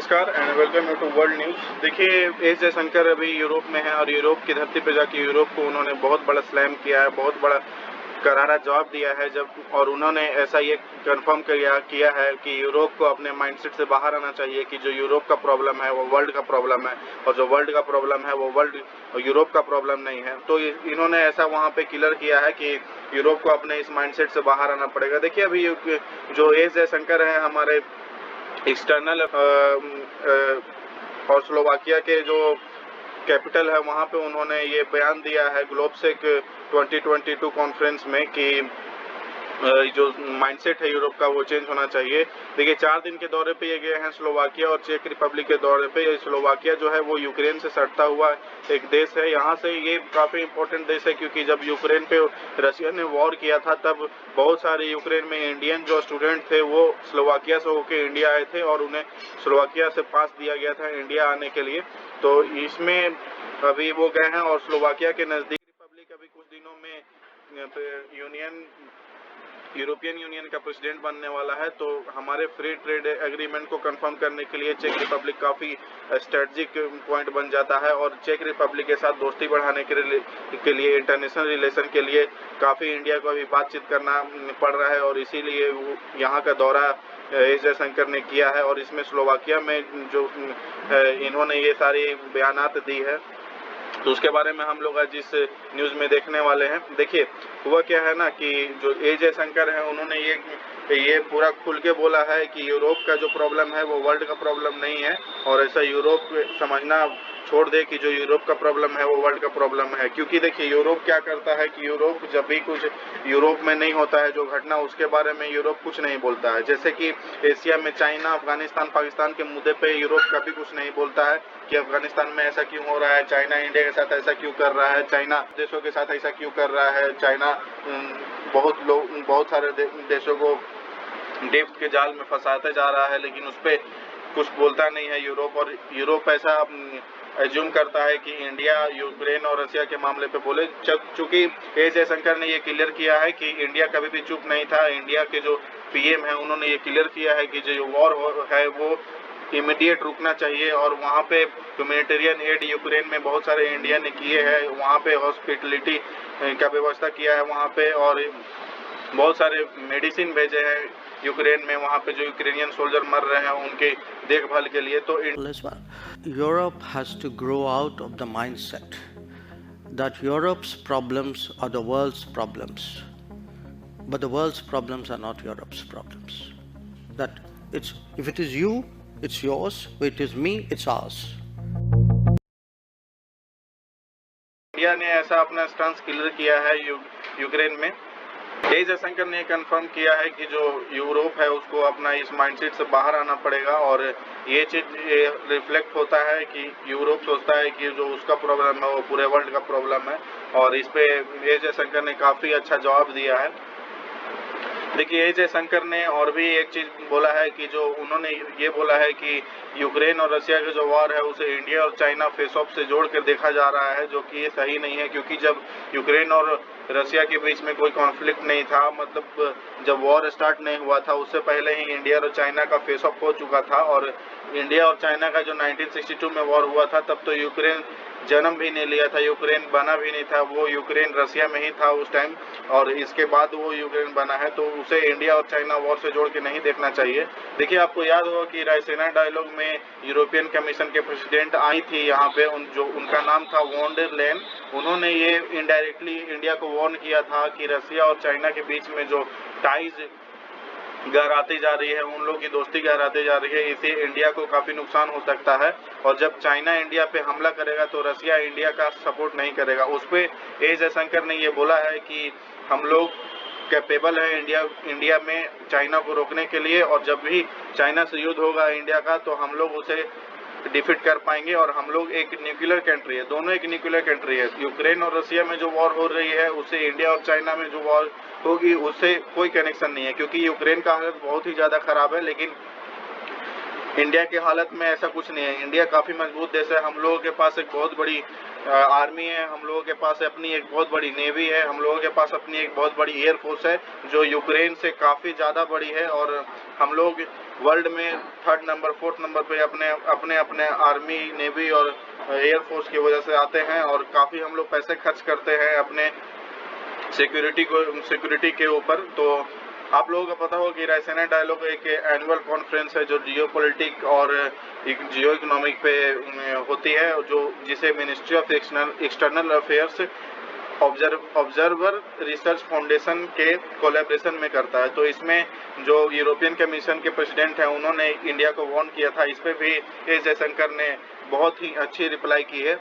नमस्कार and welcome to world news. देखिए, S Jaishankar अभी यूरोप में हैं और यूरोप की धरती पे जाके यूरोप को उन्होंने बहुत बड़ा स्लैम किया है, बहुत बड़ा करारा जवाब दिया है जब, और उन्होंने ऐसा ये कंफर्म किया है कि यूरोप को अपने माइंडसेट से बाहर आना चाहिए कि जो यूरोप का प्रॉब्लम है वो वर्ल्ड का प्रॉब्लम है, और जो वर्ल्ड का प्रॉब्लम है वो यूरोप का प्रॉब्लम नहीं है। तो इन्होंने ऐसा वहाँ पे क्लियर किया है कि यूरोप को अपने इस माइंडसेट से बाहर आना पड़ेगा। देखिए, अभी जो एस जयशंकर हैं हमारे एक्सटर्नल और स्लोवाकिया के जो कैपिटल है वहाँ पे उन्होंने ये बयान दिया है ग्लोबसेक 2022 कॉन्फ्रेंस में कि जो माइंडसेट है यूरोप का वो चेंज होना चाहिए। देखिए, 4 दिन के दौरे पे ये गए हैं स्लोवाकिया और चेक रिपब्लिक के दौरे पे। स्लोवाकिया जो है वो यूक्रेन से सटता हुआ एक देश है। यहाँ से ये काफ़ी इम्पोर्टेंट देश है क्योंकि जब यूक्रेन पे रशिया ने वॉर किया था तब बहुत सारे यूक्रेन में इंडियन जो स्टूडेंट थे वो स्लोवाकिया से होकर इंडिया आए थे और उन्हें स्लोवाकिया से पास दिया गया था इंडिया आने के लिए। तो इसमें अभी वो गए हैं और स्लोवाकिया के नज़दीक रिपब्लिक अभी कुछ दिनों में यूरोपियन यूनियन का प्रेसिडेंट बनने वाला है। तो हमारे फ्री ट्रेड एग्रीमेंट को कंफर्म करने के लिए चेक रिपब्लिक काफ़ी स्ट्रेटजिक पॉइंट बन जाता है और चेक रिपब्लिक के साथ दोस्ती बढ़ाने के लिए इंटरनेशनल रिलेशन के लिए काफ़ी इंडिया को अभी बातचीत करना पड़ रहा है, और इसीलिए यहाँ का दौरा एस जयशंकर ने किया है। और इसमें स्लोवाकिया में जो इन्होंने ये सारी बयानात दी है तो उसके बारे में हम लोग आज इस न्यूज़ में देखने वाले हैं। देखिए, हुआ क्या है ना कि जो एस जयशंकर है उन्होंने ये पूरा खुल के बोला है कि यूरोप का जो प्रॉब्लम है वो वर्ल्ड का प्रॉब्लम नहीं है, और ऐसा यूरोप समझना छोड़ दे कि जो यूरोप का प्रॉब्लम है वो वर्ल्ड का प्रॉब्लम है। क्योंकि देखिए, यूरोप क्या करता है कि यूरोप जब भी कुछ यूरोप में नहीं होता है जो घटना उसके बारे में यूरोप कुछ नहीं बोलता है। जैसे कि एशिया में चाइना, अफगानिस्तान, पाकिस्तान के मुद्दे पे यूरोप कभी कुछ नहीं बोलता है कि अफगानिस्तान में ऐसा क्यों हो रहा है, चाइना इंडिया के साथ ऐसा क्यों कर रहा है, चाइना देशों के साथ ऐसा क्यों कर रहा है, चाइना बहुत सारे देशों को डेब्ट के जाल में फंसाते जा रहा है, लेकिन उस पर कुछ बोलता नहीं है यूरोप। और यूरोप ऐसा एज्यूम करता है कि इंडिया यूक्रेन और रशिया के मामले पे बोले। चूंकि एस जयशंकर ने ये क्लियर किया है कि इंडिया कभी भी चुप नहीं था। इंडिया के जो पीएम है उन्होंने ये क्लियर किया है कि जो वॉर है वो इमीडिएट रुकना चाहिए, और वहाँ पे ह्यूमैनिटेरियन एड यूक्रेन में बहुत सारे इंडिया ने किए हैं, वहाँ पे हॉस्पिटलिटी का व्यवस्था किया है वहाँ पे, और बहुत सारे मेडिसिन भेजे हैं यूक्रेन में, वहाँ पे जो यूक्रेनियन सोल्जर मर रहे हैं उनके देखभाल के लिए। तो Europe has to grow out of the mindset that Europe's problems are the world's problems, but the world's problems are not Europe's problems. That if it is you, it's yours. If it is me, it's ours. India ने ऐसा अपना stance clear किया है Ukraine में। S Jaishankar ने confirm किया है कि जो यूरोप है उसको अपना इस माइंडसेट से बाहर आना पड़ेगा, और ये चीज़ रिफ्लेक्ट होता है कि यूरोप सोचता है कि जो उसका प्रॉब्लम है वो पूरे वर्ल्ड का प्रॉब्लम है, और इस पे एस जयशंकर ने काफ़ी अच्छा जवाब दिया है। देखिए, एस जयशंकर ने और भी एक चीज़ बोला है कि जो उन्होंने ये बोला है कि यूक्रेन और रशिया का जो वॉर है उसे इंडिया और चाइना फेस ऑफ से जोड़कर देखा जा रहा है, जो कि ये सही नहीं है। क्योंकि जब यूक्रेन और रशिया के बीच में कोई कॉन्फ्लिक्ट नहीं था, मतलब जब वॉर स्टार्ट नहीं हुआ था उससे पहले ही इंडिया और चाइना का फेस ऑफ हो चुका था। और इंडिया और चाइना का जो 1962 में वॉर हुआ था तब तो यूक्रेन जन्म भी नहीं लिया था, यूक्रेन बना भी नहीं था, वो यूक्रेन रशिया में ही था उस टाइम, और इसके बाद वो यूक्रेन बना है। तो उसे इंडिया और चाइना वॉर से जोड़ के नहीं देखना चाहिए। देखिए, आपको याद होगा कि रायसीना डायलॉग में यूरोपियन कमीशन के प्रेसिडेंट आई थी यहाँ पे, उनका नाम था वॉन डेर लेyen। उन्होंने ये इनडायरेक्टली इंडिया को वार्न किया था कि रशिया और चाइना के बीच में जो टाइज गहराती जा रही है, उन लोगों की दोस्ती गहराती जा रही है, इससे इंडिया को काफ़ी नुकसान हो सकता है। और जब चाइना इंडिया पे हमला करेगा तो रशिया इंडिया का सपोर्ट नहीं करेगा। उस पर एस जयशंकर ने ये बोला है कि हम लोग कैपेबल है इंडिया में चाइना को रोकने के लिए, और जब भी चाइना से युद्ध होगा इंडिया का तो हम लोग उसे डिफीट कर पाएंगे। और हम लोग एक न्यूक्लियर कंट्री है, दोनों एक न्यूक्लियर कंट्री है। यूक्रेन और रशिया में जो वॉर हो रही है उससे इंडिया और चाइना में जो वॉर होगी उससे कोई कनेक्शन नहीं है, क्योंकि यूक्रेन का हालत बहुत ही ज़्यादा खराब है, लेकिन इंडिया की हालत में ऐसा कुछ नहीं है। इंडिया काफ़ी मजबूत देश है, हम लोगों के पास एक बहुत बड़ी आर्मी है, हम लोगों के पास अपनी एक बहुत बड़ी नेवी है, हम लोगों के पास अपनी एक बहुत बड़ी एयरफोर्स है जो यूक्रेन से काफ़ी ज़्यादा बड़ी है, और हम लोग वर्ल्ड में 3rd नंबर 4th नंबर पे अपने आर्मी, नेवी और एयरफोर्स की वजह से आते हैं, और काफ़ी हम लोग पैसे खर्च करते हैं अपने सिक्योरिटी के ऊपर। तो आप लोगों को पता हो कि रायसीना डायलॉग एक एनुअल कॉन्फ्रेंस है जो जियोपॉलिटिक और जियो इकोनॉमिक पे होती है, जो जिसे ministry of external affairs observer research foundation के कोलैबोरेशन में करता है। तो इसमें जो यूरोपियन कमीशन के प्रेसिडेंट हैं उन्होंने इंडिया को वार्न किया था, इस पे भी एस जयशंकर ने बहुत ही अच्छी रिप्लाई की है।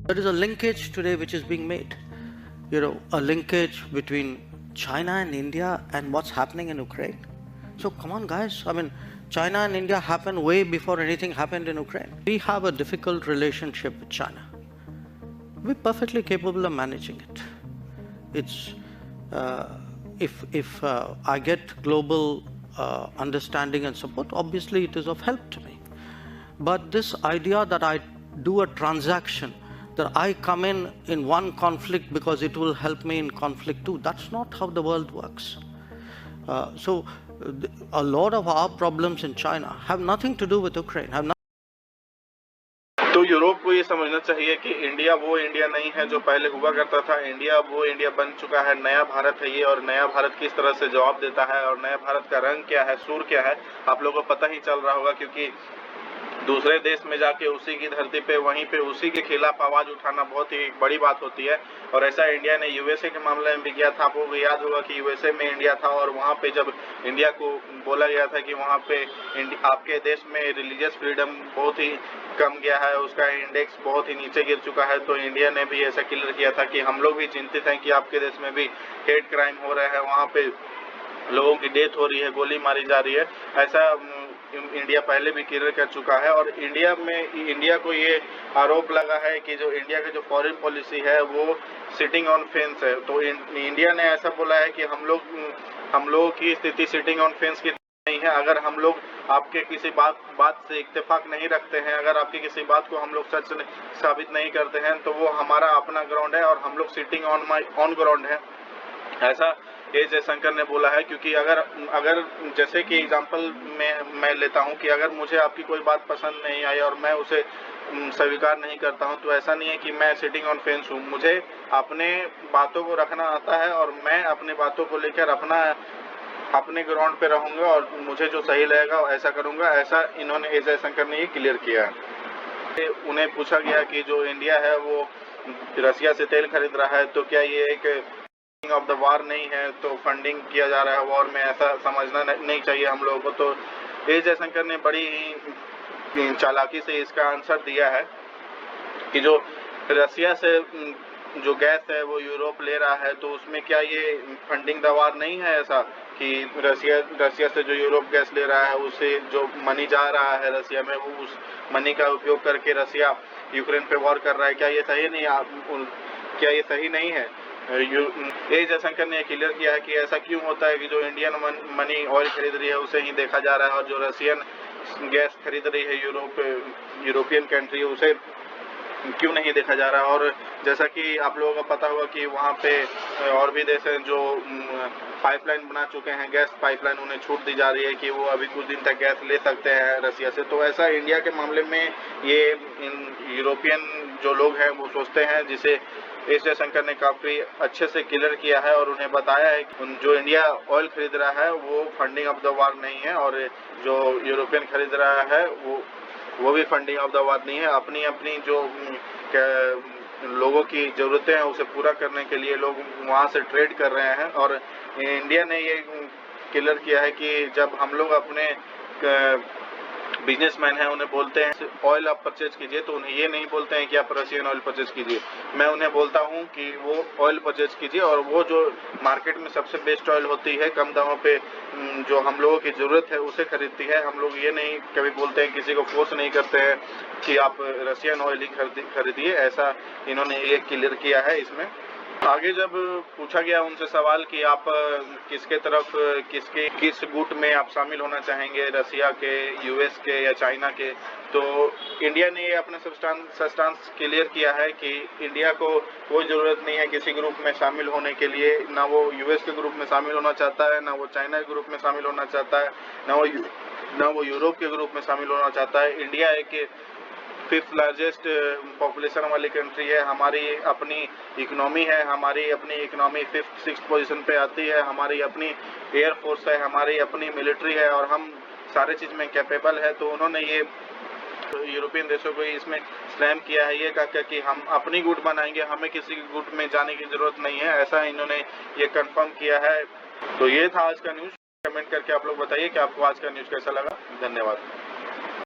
There is a linkage today which is being made, a linkage between China and India and what's happening in Ukraine. So come on guys, I mean, China and India happened way before anything happened in Ukraine. We have a difficult relationship with China. We're perfectly capable of managing it. It's, if I get global understanding and support, obviously it is of help to me. But this idea that I do a transaction, that I come in one conflict because it will help me in conflict too, that's not how the world works. So a lot of our problems in China have nothing to do with Ukraine. तो Europe को ये समझना चाहिए कि India वो India नहीं है जो पहले हुआ करता था। इंडिया वो इंडिया बन चुका है, नया भारत है ये, और नया भारत किस तरह से जवाब देता है और नया भारत का रंग क्या है, सूर क्या है, आप लोगों को पता ही चल रहा होगा। क्योंकि दूसरे देश में जाके उसी की धरती पे वहीं पे उसी के खिलाफ आवाज उठाना बहुत ही बड़ी बात होती है, और ऐसा इंडिया ने यूएसए के मामले में भी किया था। आपको याद होगा कि यूएसए में इंडिया था, और वहाँ पे जब इंडिया को बोला गया था कि वहाँ पे आपके देश में रिलीजियस फ्रीडम बहुत ही कम गया है, उसका इंडेक्स बहुत ही नीचे गिर चुका है, तो इंडिया ने भी ऐसा क्लियर किया था कि हम लोग भी चिंतित हैं कि आपके देश में भी हेट क्राइम हो रहे हैं, वहाँ पे लोगों की डेथ हो रही है, गोली मारी जा रही है। ऐसा इंडिया पहले भी क्लियर कर चुका है, और इंडिया को ये आरोप लगा है कि जो इंडिया का जो फॉरेन पॉलिसी है वो सिटिंग ऑन फेंस है। तो इंडिया ने ऐसा बोला है कि हम लोगों की स्थिति सिटिंग ऑन फेंस की नहीं है। अगर हम लोग आपके किसी बात से इत्तेफाक नहीं रखते हैं, अगर आपकी किसी बात को हम लोग सच साबित नहीं करते हैं, तो वो हमारा अपना ग्राउंड है और हम लोग सिटिंग ऑन ग्राउंड है, ऐसा एस जयशंकर ने बोला है। क्योंकि अगर जैसे कि एग्जांपल मैं लेता हूं कि अगर मुझे आपकी कोई बात पसंद नहीं आई और मैं उसे स्वीकार नहीं करता हूं, तो ऐसा नहीं है कि मैं सिटिंग ऑन फेंस हूं। मुझे अपने बातों को रखना आता है, और मैं अपनी बातों को लेकर अपने ग्राउंड पे रहूंगा, और मुझे जो सही लगेगा ऐसा करूंगा। ऐसा इन्होंने एस जयशंकर ने ये क्लियर किया है। उन्हें पूछा गया कि जो इंडिया है वो रसिया से तेल खरीद रहा है, तो क्या ये एक ऑफ द वार नहीं है, तो फंडिंग किया जा रहा है वॉर में, ऐसा समझना नहीं चाहिए हम लोगों को। तो एस जयशंकर ने बड़ी ही चालाकी से इसका आंसर दिया है कि जो रसिया से जो गैस है वो यूरोप ले रहा है, तो उसमें क्या ये फंडिंग द वार नहीं है? ऐसा कि रसिया से जो यूरोप गैस ले रहा है उससे जो मनी जा रहा है रसिया में, वो उस मनी का उपयोग करके रसिया यूक्रेन पे वॉर कर रहा है, क्या ये सही नहीं है? एस जयशंकर ने क्लियर किया है कि ऐसा क्यों होता है कि जो इंडियन मनी ऑयल खरीद रही है उसे ही देखा जा रहा है, और जो रशियन गैस खरीद रही है यूरोपियन कंट्री उसे क्यों नहीं देखा जा रहा। और जैसा कि आप लोगों को पता होगा कि वहाँ पे और भी देश हैं जो पाइपलाइन बना चुके हैं, गैस पाइपलाइन, उन्हें छूट दी जा रही है कि वो अभी कुछ दिन तक गैस ले सकते हैं रसिया से। तो ऐसा इंडिया के मामले में ये यूरोपियन जो लोग हैं वो सोचते हैं, जिसे एस जयशंकर ने काफ़ी अच्छे से क्लियर किया है, और उन्हें बताया है कि जो इंडिया ऑयल खरीद रहा है वो फंडिंग ऑफ द वार नहीं है, और जो यूरोपियन खरीद रहा है वो भी फंडिंग ऑफ द वार नहीं है। अपनी जो लोगों की ज़रूरतें हैं उसे पूरा करने के लिए लोग वहाँ से ट्रेड कर रहे हैं। और इंडिया ने ये क्लियर किया है कि जब हम लोग अपने बिजनेसमैन हैं उन्हें बोलते हैं ऑयल आप परचेज कीजिए, तो उन्हें ये नहीं बोलते हैं कि आप रशियन ऑयल परचेज कीजिए। मैं उन्हें बोलता हूं कि वो ऑयल परचेज कीजिए, और वो जो मार्केट में सबसे बेस्ट ऑयल होती है कम दामों पे, जो हम लोगों की ज़रूरत है उसे खरीदती है। हम लोग ये नहीं कभी बोलते हैं, किसी को फोर्स नहीं करते हैं कि आप रशियन ऑयल ही खरीदिए, ऐसा इन्होंने ये क्लियर किया है इसमें। आगे जब पूछा गया उनसे सवाल कि आप किसके तरफ किस गुट में आप शामिल होना चाहेंगे, रसिया के, यूएस के या चाइना के, तो इंडिया ने ये अपना सस्टांस क्लियर किया है कि इंडिया को कोई ज़रूरत नहीं है किसी ग्रुप में शामिल होने के लिए। ना वो यूएस के ग्रुप में शामिल होना चाहता है, ना वो चाइना के ग्रुप में शामिल होना चाहता है, ना वो यूरोप के ग्रुप में शामिल होना चाहता है। इंडिया एक 5th लार्जेस्ट पॉपुलेशन वाली कंट्री है, हमारी अपनी इकोनॉमी है, हमारी अपनी इकोनॉमी 5th 6th पोजीशन पे आती है, हमारी अपनी एयर फोर्स है, हमारी अपनी मिलिट्री है और हम सारे चीज़ में कैपेबल है। तो उन्होंने ये यूरोपियन देशों को इसमें स्लैम किया है, ये कहा कि हम अपनी गुट बनाएंगे, हमें किसी गुट में जाने की ज़रूरत नहीं है, ऐसा इन्होंने ये कंफर्म किया है। तो ये था आज का न्यूज़। कमेंट करके आप लोग बताइए कि आपको आज का न्यूज़ कैसा लगा। धन्यवाद।